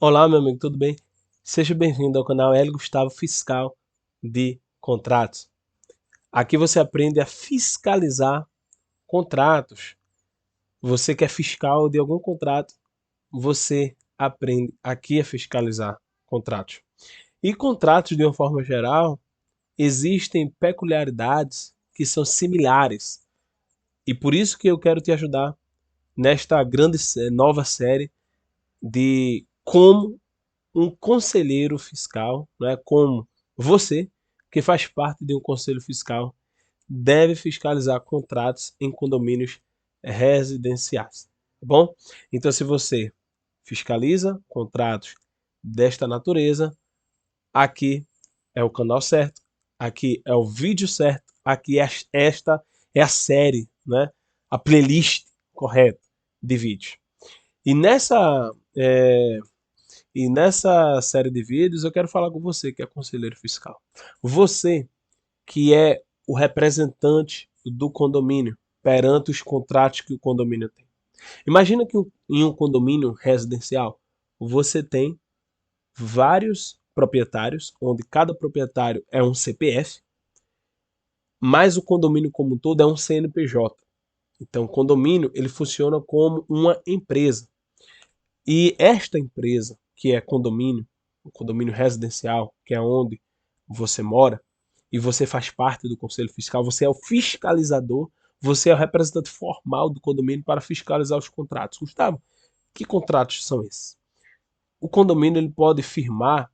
Olá, meu amigo, tudo bem? Seja bem-vindo ao canal L. Gustavo Fiscal de Contratos. Aqui você aprende a fiscalizar contratos. Você que é fiscal de algum contrato, você aprende aqui a fiscalizar contratos. E contratos, de uma forma geral, existem peculiaridades que são similares. E por isso que eu quero te ajudar nesta nova série de como um conselheiro fiscal, né, como você, que faz parte de um conselho fiscal, deve fiscalizar contratos em condomínios residenciais. Tá bom? Então, se você fiscaliza contratos desta natureza, aqui é o canal certo, aqui é o vídeo certo, aqui esta é a série, né, a playlist correta de vídeos. E nessa série de vídeos eu quero falar com você que é conselheiro fiscal. Você que é o representante do condomínio perante os contratos que o condomínio tem. Imagina que em um condomínio residencial você tem vários proprietários, onde cada proprietário é um CPF, mas o condomínio como um todo é um CNPJ. Então, o condomínio ele funciona como uma empresa. E esta empresa, que é condomínio, o condomínio residencial, que é onde você mora, e você faz parte do conselho fiscal, você é o fiscalizador, você é o representante formal do condomínio para fiscalizar os contratos. Gustavo, que contratos são esses? O condomínio ele pode firmar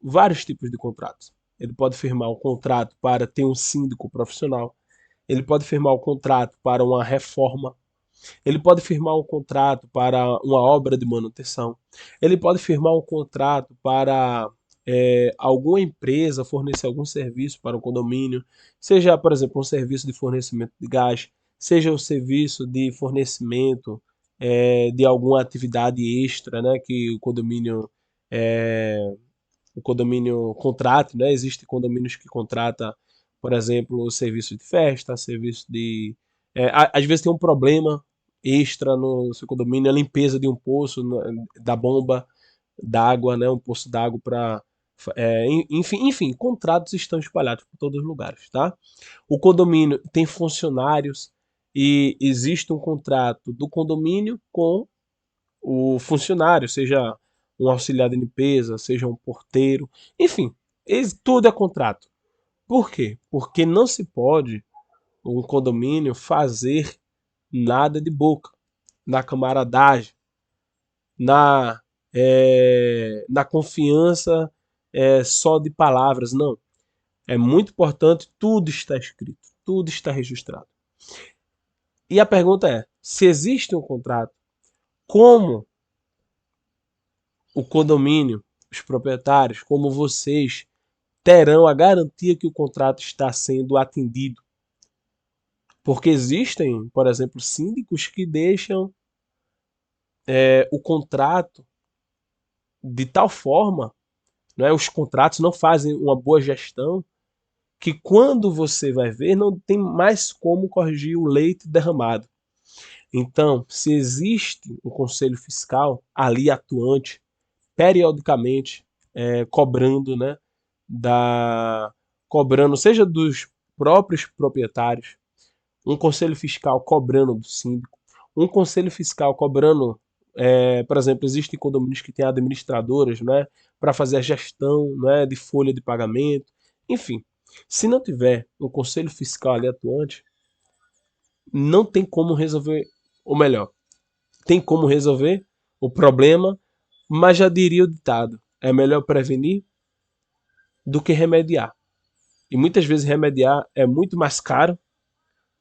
vários tipos de contratos. Ele pode firmar um contrato para ter um síndico profissional, ele pode firmar um contrato para uma reforma, ele pode firmar um contrato para uma obra de manutenção. Ele pode firmar um contrato para alguma empresa fornecer algum serviço para o condomínio, seja, por exemplo, um serviço de fornecimento de gás, seja um serviço de fornecimento de alguma atividade extra, né, que o condomínio contrate, né? Existem condomínios que contrata, por exemplo, o serviço de festa, serviço de às vezes tem um problema extra no seu condomínio, a limpeza de um poço, da bomba d'água, né? Um poço d'água para enfim, contratos estão espalhados por todos os lugares, tá? O condomínio tem funcionários e existe um contrato do condomínio com o funcionário, seja um auxiliar de limpeza, seja um porteiro, enfim, tudo é contrato. Por quê? Porque não se pode um condomínio fazer nada de boca, na camaradagem, na confiança só de palavras, não. É muito importante, tudo está escrito, tudo está registrado. E a pergunta é, se existe um contrato, como o condomínio, os proprietários, como vocês, terão a garantia que o contrato está sendo atendido? Porque existem, por exemplo, síndicos que deixam o contrato de tal forma, né, os contratos não fazem uma boa gestão, que quando você vai ver, não tem mais como corrigir o leite derramado. Então, se existe um conselho fiscal ali atuante, periodicamente, cobrando, né, da cobrando seja dos próprios proprietários, um conselho fiscal cobrando do síndico, um conselho fiscal cobrando, por exemplo, existem condomínios que têm administradoras, né, para fazer a gestão, né, de folha de pagamento, enfim. Se não tiver um conselho fiscal ali atuante, não tem como resolver, ou melhor, tem como resolver o problema, mas já diria o ditado, é melhor prevenir do que remediar. E muitas vezes remediar é muito mais caro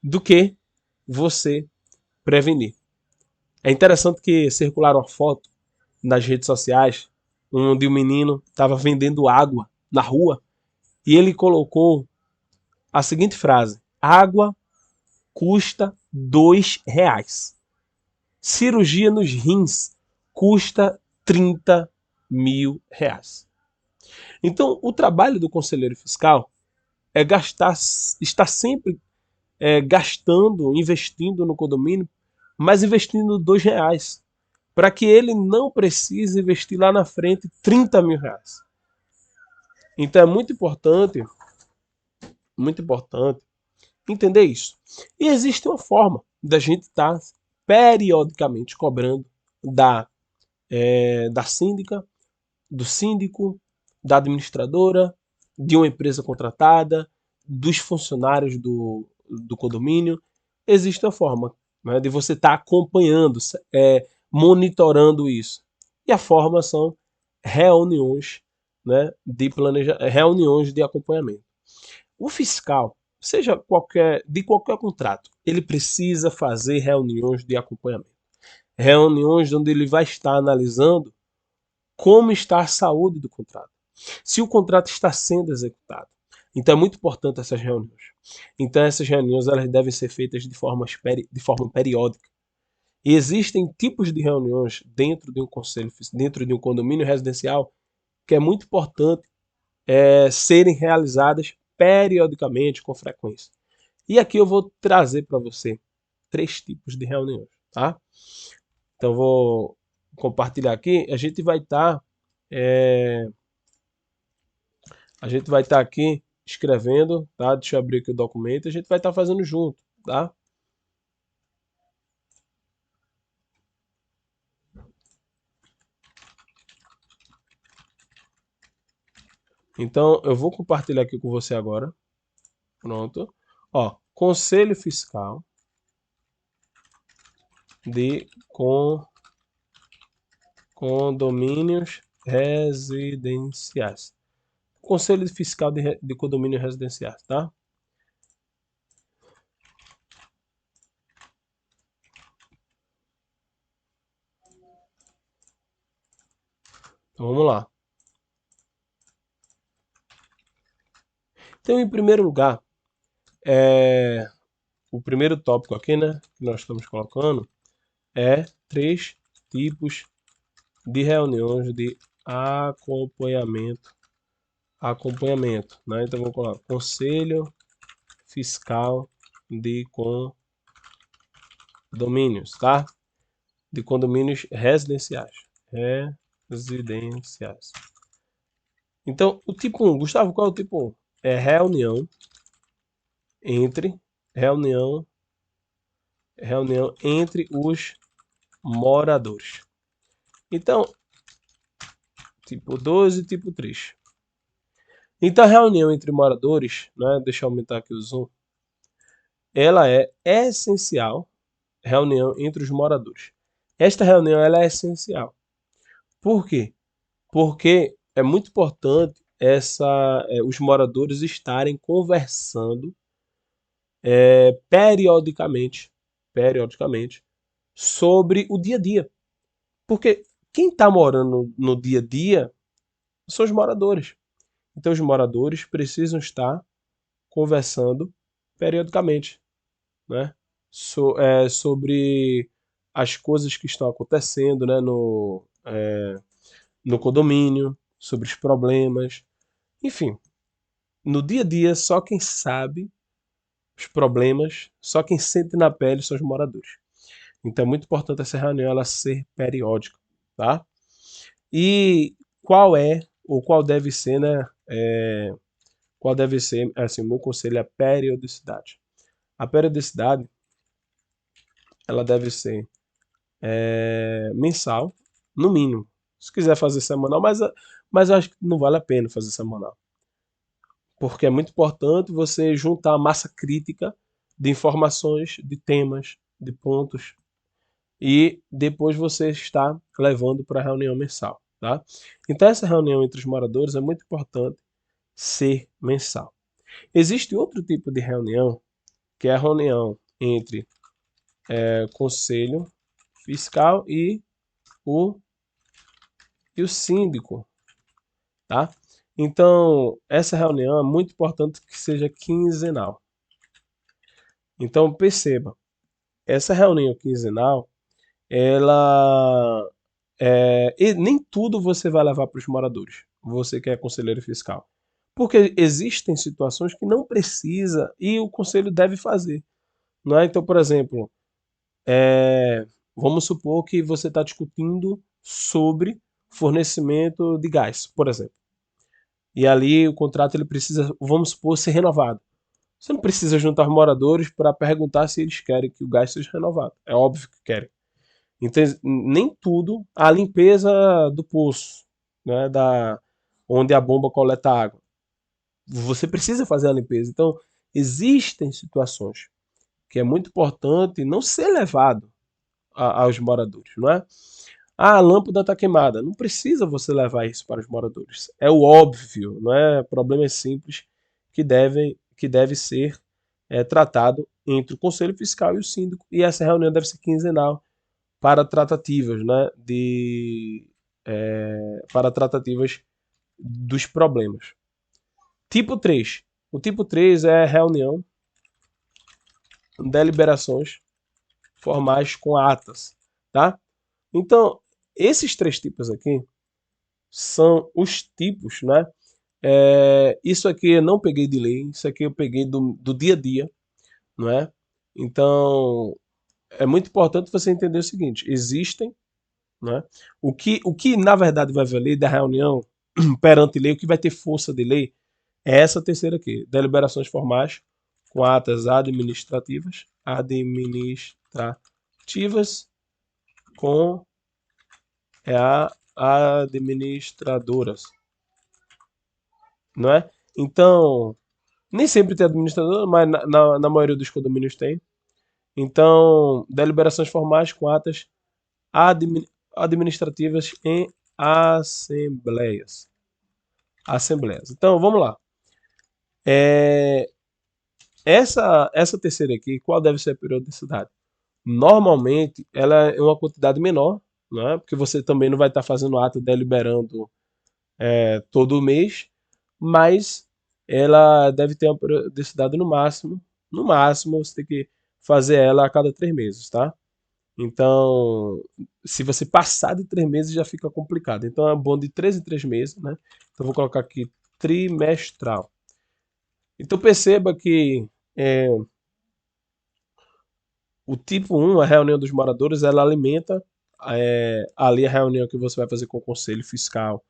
do que você prevenir. É interessante que circularam uma foto nas redes sociais onde o menino estava vendendo água na rua e ele colocou a seguinte frase: água custa R$ 2. Cirurgia nos rins custa R$ 30.000. Então, o trabalho do conselheiro fiscal é estar sempre gastando, investindo no condomínio, mas investindo R$ 2 para que ele não precise investir lá na frente 30 mil reais. Então é muito importante entender isso. E existe uma forma da gente estar periodicamente cobrando da síndica, do síndico, da administradora, de uma empresa contratada, dos funcionários do condomínio. Existe uma forma, né, de você estar acompanhando, monitorando isso. E a forma são reuniões, né, reuniões de acompanhamento. O fiscal, de qualquer contrato, ele precisa fazer reuniões de acompanhamento. Reuniões onde ele vai estar analisando como está a saúde do contrato, se o contrato está sendo executado. Então é muito importante essas reuniões. Então essas reuniões elas devem ser feitas de forma periódica. E existem tipos de reuniões dentro de um conselho, dentro de um condomínio residencial, que é muito importante serem realizadas periodicamente, com frequência. E aqui eu vou trazer para você 3 tipos de reuniões, tá? Então vou compartilhar aqui. A gente vai estar aqui escrevendo, tá? Deixa eu abrir aqui o documento. A gente vai estar fazendo junto, tá? Então eu vou compartilhar aqui com você agora. Pronto. Ó, Conselho Fiscal de condomínios residenciais. Conselho Fiscal de condomínios residenciais, tá? Então vamos lá. Então, em primeiro lugar, o primeiro tópico aqui, né, que nós estamos colocando, é 3 tipos de reuniões de acompanhamento. Né? Então vamos colocar Conselho Fiscal de Condomínios, tá? De condomínios residenciais. Residenciais. Então, o tipo 1, Gustavo, qual é o tipo 1? É reunião entre os moradores. Então, tipo 2 e tipo 3. Então, a reunião entre moradores, né, deixa eu aumentar aqui o zoom, ela é essencial, reunião entre os moradores. Esta reunião ela é essencial. Por quê? Porque é muito importante os moradores estarem conversando periodicamente sobre o dia a dia. Porque quem está morando no dia a dia são os moradores. Então os moradores precisam estar conversando periodicamente, né? Sobre as coisas que estão acontecendo, né? No condomínio, sobre os problemas. Enfim, no dia a dia, só quem sabe os problemas, só quem sente na pele são os moradores. Então é muito importante essa reunião ela ser periódica, tá? E qual deve ser, né? Qual deve ser, assim, o meu conselho é a periodicidade. A periodicidade, ela deve ser mensal, no mínimo. Se quiser fazer semanal, mas eu acho que não vale a pena fazer semanal. Porque é muito importante você juntar a massa crítica de informações, de temas, de pontos, e depois você está levando para a reunião mensal, tá? Então essa reunião entre os moradores é muito importante ser mensal. Existe outro tipo de reunião, que é a reunião entre conselho fiscal e o síndico, tá? Então, essa reunião é muito importante que seja quinzenal. Então, perceba, essa reunião quinzenal, ela e nem tudo você vai levar para os moradores, você que é conselheiro fiscal. Porque existem situações que não precisa e o conselho deve fazer. Não é? Então, por exemplo, Vamos supor que você está discutindo sobre fornecimento de gás, por exemplo. E ali o contrato ele precisa, vamos supor, ser renovado. Você não precisa juntar os moradores para perguntar se eles querem que o gás seja renovado. É óbvio que querem. Então, nem tudo, a limpeza do poço, né, onde a bomba coleta água. Você precisa fazer a limpeza. Então, existem situações que é muito importante não ser levado aos moradores, não é? Ah, a lâmpada está queimada. Não precisa você levar isso para os moradores. É o óbvio, não é? Problemas simples que deve ser tratado entre o Conselho Fiscal e o síndico. E essa reunião deve ser quinzenal para tratativas, né? Para tratativas dos problemas. Tipo 3. O tipo 3 é reunião, deliberações formais com atas, tá? Então, esses três tipos aqui são os tipos, né? Isso aqui eu não peguei de lei, isso aqui eu peguei do dia a dia, não é? Então, é muito importante você entender o seguinte: existem, né? O que na verdade vai valer da reunião perante lei, o que vai ter força de lei, é essa terceira aqui: deliberações formais com atas administrativas com administradoras, não é? Então, nem sempre tem administrador, mas na maioria dos condomínios tem. Então, deliberações formais com atas admi administrativas em assembleias. Assembleias. Então, vamos lá. Essa terceira aqui, qual deve ser a periodicidade? Normalmente, ela é uma quantidade menor, né? Porque você também não vai estar fazendo ato deliberando todo mês, mas ela deve ter uma periodicidade no máximo você tem que fazer ela a cada 3 meses, tá? Então, se você passar de 3 meses já fica complicado. Então é bom de 3 em 3 meses, né? Então vou colocar aqui trimestral. Então perceba que é, o tipo 1, a reunião dos moradores, ela alimenta ali a reunião que você vai fazer com o conselho fiscal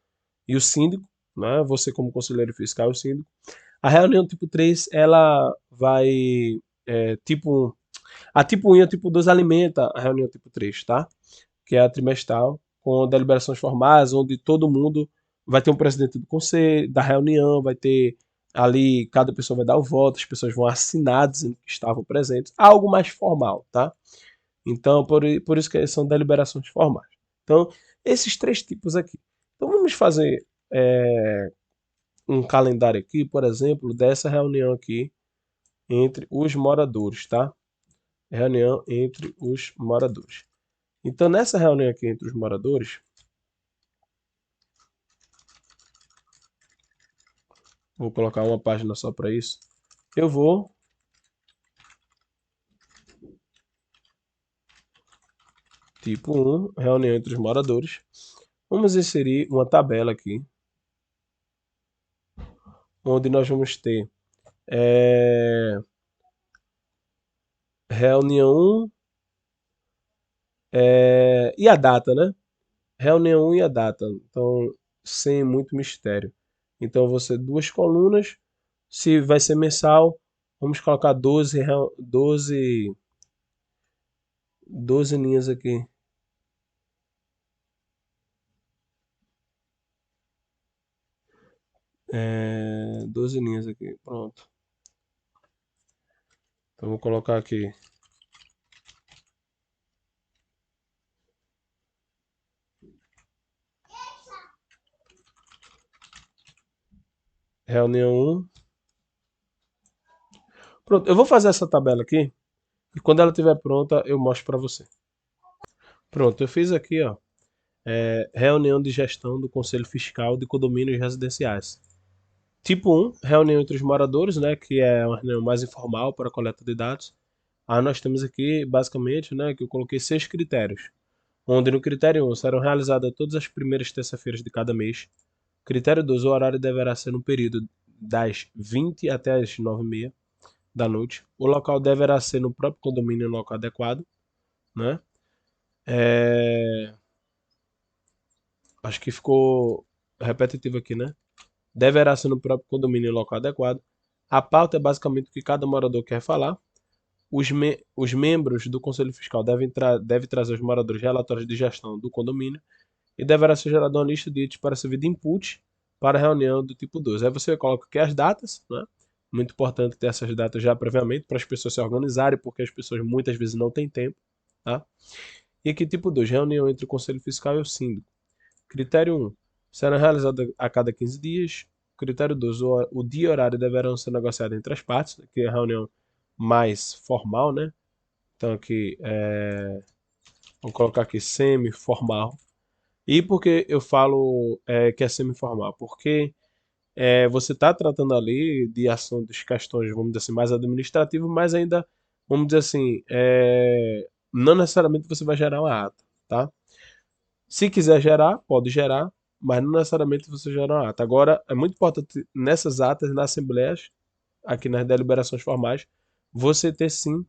e o síndico, né? Você como conselheiro fiscal e o síndico. A reunião tipo 3, ela vai tipo 1. A tipo 1 e a tipo 2 alimenta a reunião tipo 3, tá? Que é a trimestral, com deliberações formais, onde todo mundo vai ter um presidente do conselho, da reunião, vai ter ali, cada pessoa vai dar o voto, as pessoas vão assinar dizendo que estavam presentes, algo mais formal, tá? Então, por isso que são deliberações formais. Então, esses três tipos aqui. Então, vamos fazer um calendário aqui, por exemplo, dessa reunião aqui entre os moradores, tá? Reunião entre os moradores. Então, nessa reunião aqui entre os moradores, vou colocar uma página só para isso. Eu vou tipo 1, reunião entre os moradores. Vamos inserir uma tabela aqui, onde nós vamos ter reunião 1 e a data, né? Reunião 1 e a data. Então, sem muito mistério. Então, você duas colunas. Se vai ser mensal, vamos colocar 12 linhas aqui. 12 linhas aqui, pronto. Então, vou colocar aqui. Reunião 1. Pronto, eu vou fazer essa tabela aqui. E quando ela estiver pronta, eu mostro para você. Pronto, eu fiz aqui, ó, reunião de gestão do Conselho Fiscal de Condomínios Residenciais. Tipo 1, reunião entre os moradores, né, que é uma reunião mais informal para a coleta de dados. Aí nós temos aqui, basicamente, né, que eu coloquei 6 critérios. Onde no critério 1 serão realizadas todas as primeiras terça-feiras de cada mês. Critério 2, o horário deverá ser no período das 20 até as 9h30 da noite. O local deverá ser no próprio condomínio, no local adequado, né? É, acho que ficou repetitivo aqui, né? Deverá ser no próprio condomínio local adequado. A pauta é basicamente o que cada morador quer falar. Os membros do Conselho Fiscal devem trazer aos moradores relatórios de gestão do condomínio e deverá ser gerada uma lista de itens para servir de input para a reunião do tipo 2. Aí você coloca aqui as datas, né? Muito importante ter essas datas já previamente para as pessoas se organizarem, porque as pessoas muitas vezes não têm tempo, tá? E aqui tipo 2, reunião entre o Conselho Fiscal e o síndico. Critério 1, será realizada a cada 15 dias. Critério 2, o dia e horário deverão ser negociados entre as partes, que é a reunião mais formal, né? Então aqui, vou colocar aqui semi-formal. E por que eu falo que é semi-formal? Porque você está tratando ali de ação das questões, vamos dizer assim, mais administrativas, mas ainda, vamos dizer assim, não necessariamente você vai gerar uma ata, tá? Se quiser gerar, pode gerar, mas não necessariamente você gera uma ata. Agora, é muito importante nessas atas, nas assembleias, aqui nas deliberações formais, você ter sim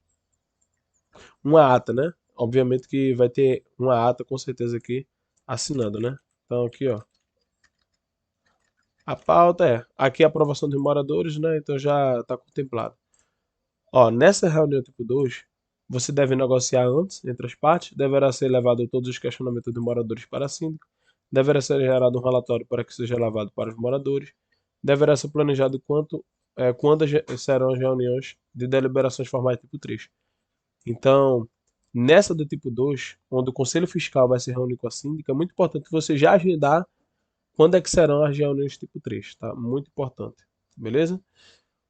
uma ata, né? Obviamente que vai ter uma ata com certeza aqui assinando, né? Então aqui, ó, a pauta aqui a aprovação dos moradores, né? Então já está contemplado. Ó, nessa reunião tipo 2, você deve negociar antes entre as partes, deverá ser levado todos os questionamentos dos moradores para a síndica, deverá ser gerado um relatório para que seja levado para os moradores, deverá ser planejado quando serão as reuniões de deliberações formais tipo 3. Então, nessa do tipo 2, onde o Conselho Fiscal vai se reunir com a síndica, é muito importante você já agendar quando é que serão as reuniões tipo 3, tá? Muito importante, beleza?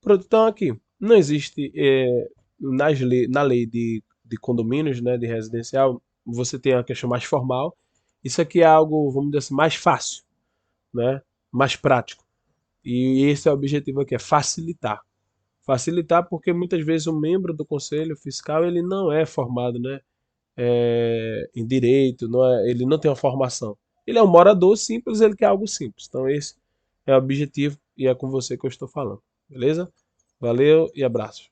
Pronto, então aqui, não existe na lei de condomínios, né, de residencial, você tem a questão mais formal. Isso aqui é algo, vamos dizer assim, mais fácil, né, mais prático. E esse é o objetivo aqui, é facilitar. Facilitar porque muitas vezes o membro do conselho fiscal ele não é formado, né, em direito, ele não tem uma formação. Ele é um morador simples, ele quer algo simples. Então esse é o objetivo e é com você que eu estou falando. Beleza? Valeu e abraço.